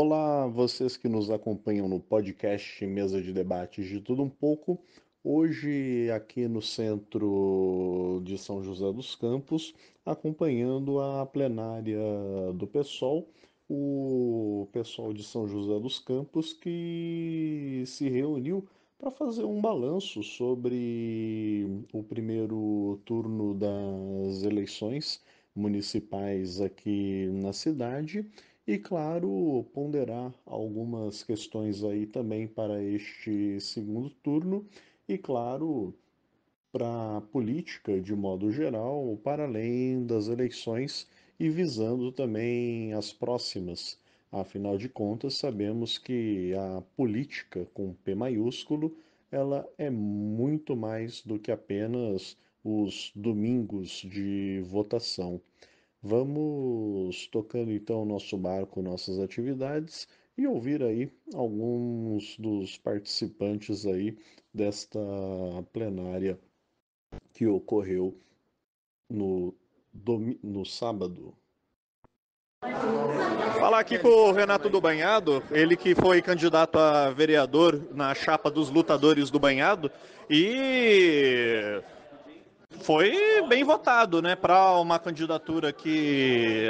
Olá, vocês que nos acompanham no podcast Mesa de Debates de Tudo Um Pouco. Hoje, aqui no centro de São José dos Campos, acompanhando a plenária do PSOL, o pessoal de São José dos Campos que se reuniu para fazer um balanço sobre o primeiro turno das eleições municipais aqui na cidade e, claro, ponderar algumas questões aí também para este segundo turno e, claro, para a política de modo geral, para além das eleições e visando também as próximas. Afinal de contas, sabemos que a política com P maiúsculo, ela é muito mais do que apenas os domingos de votação. Vamos tocando então nosso barco, nossas atividades e ouvir aí alguns dos participantes aí desta plenária que ocorreu no sábado. Falar aqui com o Renato do Banhado, ele que foi candidato a vereador na chapa dos lutadores do Banhado e foi bem votado, né, para uma candidatura que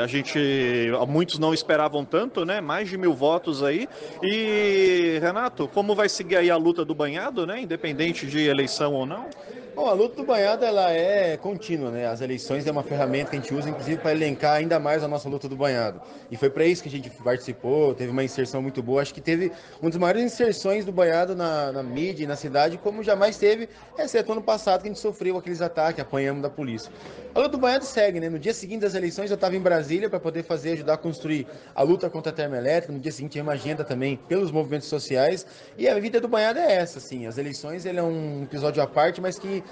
muitos não esperavam tanto, né, mais de 1.000 votos aí. E Renato, como vai seguir aí a luta do Banhado, né, independente de eleição ou não? Bom, a luta do Banhado ela é contínua, né? As eleições é uma ferramenta que a gente usa, inclusive, para elencar ainda mais a nossa luta do Banhado. E foi para isso que a gente participou, teve uma inserção muito boa. Acho que teve uma das maiores inserções do Banhado na mídia e na cidade, como jamais teve, exceto ano passado, que a gente sofreu aqueles ataques, apanhamos da polícia. A luta do Banhado segue, né? No dia seguinte das eleições, eu estava em Brasília para poder ajudar a construir a luta contra a termoelétrica. No dia seguinte, tinha uma agenda também pelos movimentos sociais. E a vida do Banhado é essa, assim. As eleições, ele é um episódio à parte, mas que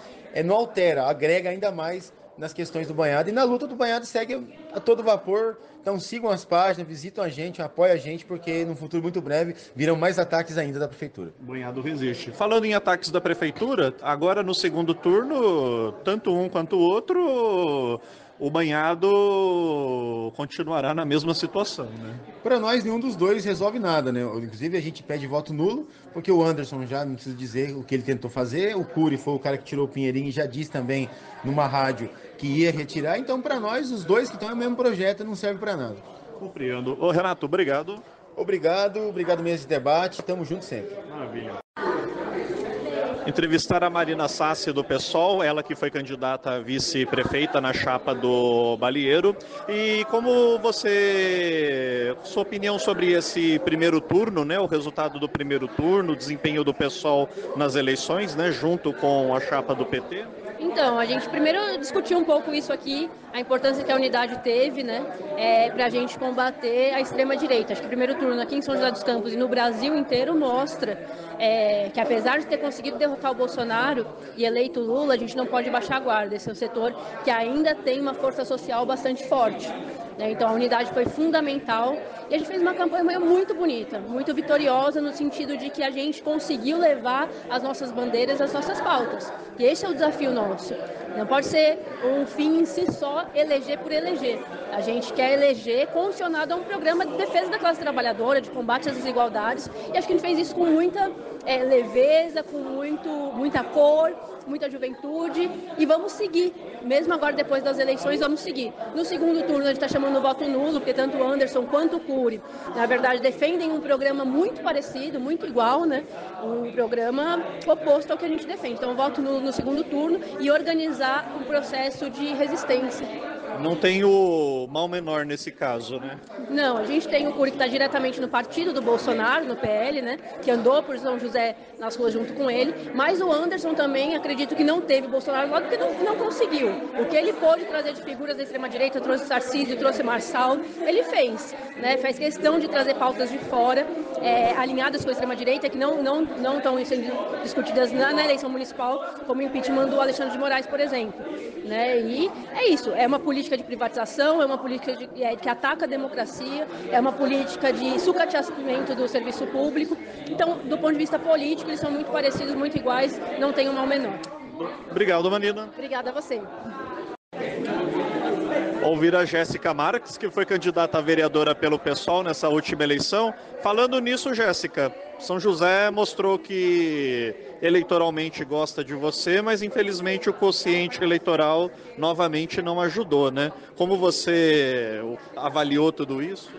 não altera, agrega ainda mais nas questões do Banhado. E na luta do Banhado segue a todo vapor. Então sigam as páginas, visitam a gente, apoiem a gente, porque no futuro muito breve virão mais ataques ainda da prefeitura. Banhado resiste. Falando em ataques da prefeitura, agora no segundo turno, tanto um quanto o outro, o Banhado continuará na mesma situação, né? Para nós, nenhum dos dois resolve nada, né? Inclusive, a gente pede voto nulo, porque o Anderson já não precisa dizer o que ele tentou fazer, o Cury foi o cara que tirou o Pinheirinho e já disse também numa rádio que ia retirar. Então, para nós, os dois que estão no mesmo projeto não serve para nada. Compreendo. Ô, Renato, obrigado. Obrigado mesmo de debate, tamo junto sempre. Maravilha. Entrevistar a Marina Sassi do PSOL, ela que foi candidata a vice-prefeita na chapa do Balieiro. E como sua opinião sobre esse primeiro turno, né, o resultado do primeiro turno, o desempenho do PSOL nas eleições, né, junto com a chapa do PT? Então, a gente primeiro discutiu um pouco isso aqui, a importância que a unidade teve, né, para a gente combater a extrema-direita. Acho que o primeiro turno aqui em São José dos Campos e no Brasil inteiro mostra que, apesar de ter conseguido derrotar o Bolsonaro e eleito o Lula, a gente não pode baixar a guarda. Esse é um setor que ainda tem uma força social bastante forte. Então, a unidade foi fundamental e a gente fez uma campanha muito bonita, muito vitoriosa, no sentido de que a gente conseguiu levar as nossas bandeiras, as nossas pautas. E esse é o desafio nosso. Não pode ser um fim em si só, eleger por eleger. A gente quer eleger condicionado a um programa de defesa da classe trabalhadora, de combate às desigualdades, e acho que a gente fez isso com muita leveza, com muita cor, muita juventude, e vamos seguir. Mesmo agora, depois das eleições, vamos seguir. No segundo turno, a gente está chamando o voto nulo, porque tanto o Anderson quanto o Cury, na verdade, defendem um programa muito parecido, muito igual, né? Um programa oposto ao que a gente defende. Então, voto nulo no segundo turno e organizar um processo de resistência. Não tem o mal menor nesse caso, né? Não, a gente tem o Cury que está diretamente no partido do Bolsonaro, no PL, né? Que andou por São José nas ruas junto com ele. Mas o Anderson também, acredito que não teve Bolsonaro lá, porque não conseguiu. O que ele pôde trazer de figuras da extrema-direita, trouxe Tarcísio, trouxe Marçal, ele fez, né? Faz questão de trazer pautas de fora, alinhadas com a extrema-direita, que não estão sendo discutidas na eleição municipal, como o impeachment do Alexandre de Moraes, por exemplo. Né? E é isso, é uma política de privatização, é uma política que ataca a democracia, é uma política de sucateamento do serviço público. Então, do ponto de vista político, eles são muito parecidos, muito iguais, não tem um mal menor. Obrigado, Marina. Obrigada a você. ouvir a Jéssica Marques, que foi candidata a vereadora pelo PSOL nessa última eleição. Falando nisso, Jéssica, São José mostrou que eleitoralmente gosta de você, mas infelizmente o quociente eleitoral novamente não ajudou, né? Como você avaliou tudo isso?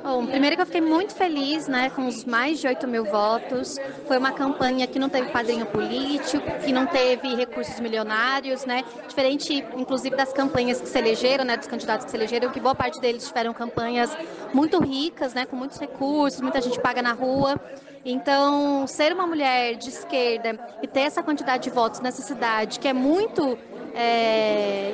Bom, primeiro que eu fiquei muito feliz, né, com os mais de 8 mil votos. Foi uma campanha que não teve padrinho político, que não teve recursos milionários, né, diferente, inclusive, das campanhas que se elegeram, né, dos candidatos que se elegeram, que boa parte deles tiveram campanhas muito ricas, né, com muitos recursos, muita gente paga na rua. Então, ser uma mulher de esquerda e ter essa quantidade de votos nessa cidade, que é muito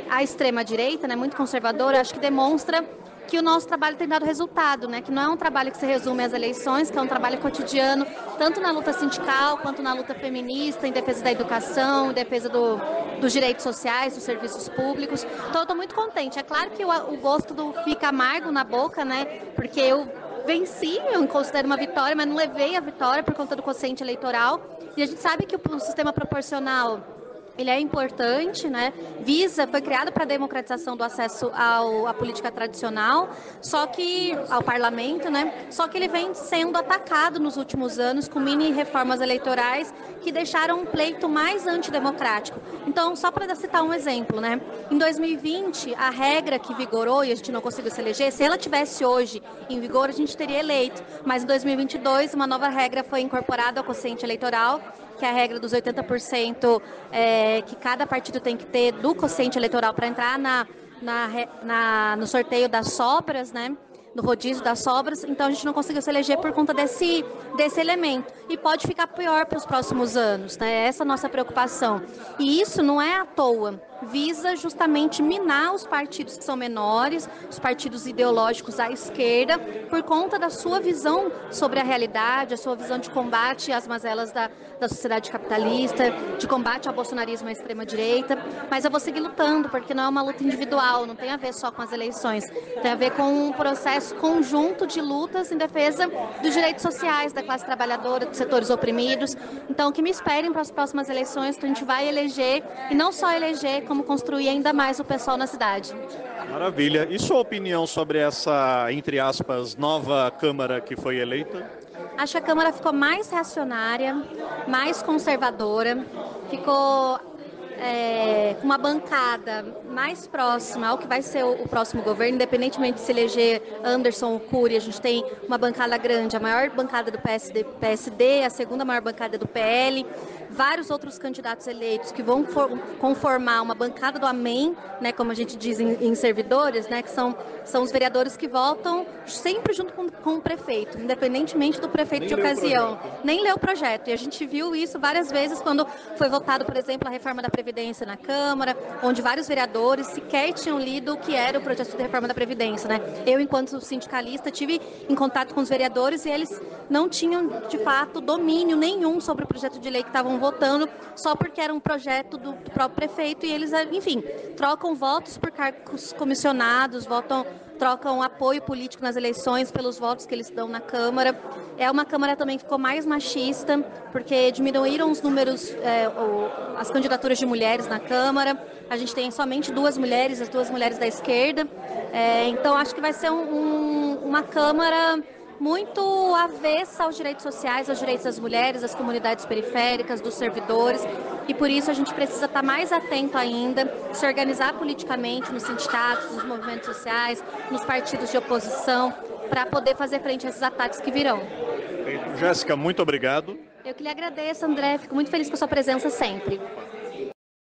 à extrema-direita, né, muito conservadora, acho que demonstra que o nosso trabalho tem dado resultado, né? Que não é um trabalho que se resume às eleições, que é um trabalho cotidiano, tanto na luta sindical, quanto na luta feminista, em defesa da educação, em defesa dos direitos sociais, dos serviços públicos. Então, eu estou muito contente. É claro que o gosto fica amargo na boca, né? Porque eu venci, eu considero uma vitória, mas não levei a vitória por conta do quociente eleitoral. E a gente sabe que o sistema proporcional, ele é importante, né? Foi criado para a democratização do acesso à política tradicional, só que ao parlamento, né? Só que ele vem sendo atacado nos últimos anos com mini reformas eleitorais que deixaram um pleito mais antidemocrático. Então, só para citar um exemplo, né? Em 2020, a regra que vigorou e a gente não conseguiu se eleger, se ela tivesse hoje em vigor, a gente teria eleito. Mas em 2022, uma nova regra foi incorporada ao quociente eleitoral, que é a regra dos 80% que cada partido tem que ter do quociente eleitoral para entrar no sorteio das sobras, né? No rodízio das sobras. Então a gente não conseguiu se eleger por conta desse elemento. E pode ficar pior para os próximos anos, né? Essa é a nossa preocupação. E isso não é à toa. Visa justamente minar os partidos que são menores, os partidos ideológicos à esquerda, por conta da sua visão sobre a realidade, a sua visão de combate às mazelas da sociedade capitalista, de combate ao bolsonarismo à extrema-direita. Mas eu vou seguir lutando, porque não é uma luta individual, não tem a ver só com as eleições, tem a ver com um processo conjunto de lutas em defesa dos direitos sociais da classe trabalhadora, dos setores oprimidos. Então, que me esperem para as próximas eleições, que a gente vai eleger, e não só eleger, como construir ainda mais o pessoal na cidade. Maravilha. E sua opinião sobre essa, entre aspas, nova Câmara que foi eleita? Acho que a Câmara ficou mais reacionária, mais conservadora, ficou com uma bancada mais próxima ao que vai ser o próximo governo, independentemente de se eleger Anderson ou Cury. A gente tem uma bancada grande, a maior bancada do PSD, a segunda maior bancada do PL, vários outros candidatos eleitos que vão conformar uma bancada do Amém, né, como a gente diz em servidores, né, que são os vereadores que votam sempre junto com o prefeito, independentemente do prefeito de ocasião. Nem leu o projeto. E a gente viu isso várias vezes quando foi votado, por exemplo, a reforma da Previdência na Câmara, onde vários vereadores sequer tinham lido o que era o projeto de reforma da Previdência, né? Eu, enquanto sindicalista, tive em contato com os vereadores e eles não tinham, de fato, domínio nenhum sobre o projeto de lei que estavam votando, só porque era um projeto do próprio prefeito, e eles, enfim, trocam votos por cargos comissionados, trocam apoio político nas eleições pelos votos que eles dão na Câmara. É uma Câmara também que ficou mais machista, porque diminuíram os números, as candidaturas de mulheres na Câmara. A gente tem somente 2 mulheres, as 2 mulheres da esquerda. Então, acho que vai ser uma Câmara muito avessa aos direitos sociais, aos direitos das mulheres, das comunidades periféricas, dos servidores, e por isso a gente precisa estar mais atento ainda, se organizar politicamente nos sindicatos, nos movimentos sociais, nos partidos de oposição, para poder fazer frente a esses ataques que virão. Jéssica, muito obrigado. Eu que lhe agradeço, André, fico muito feliz com a sua presença sempre.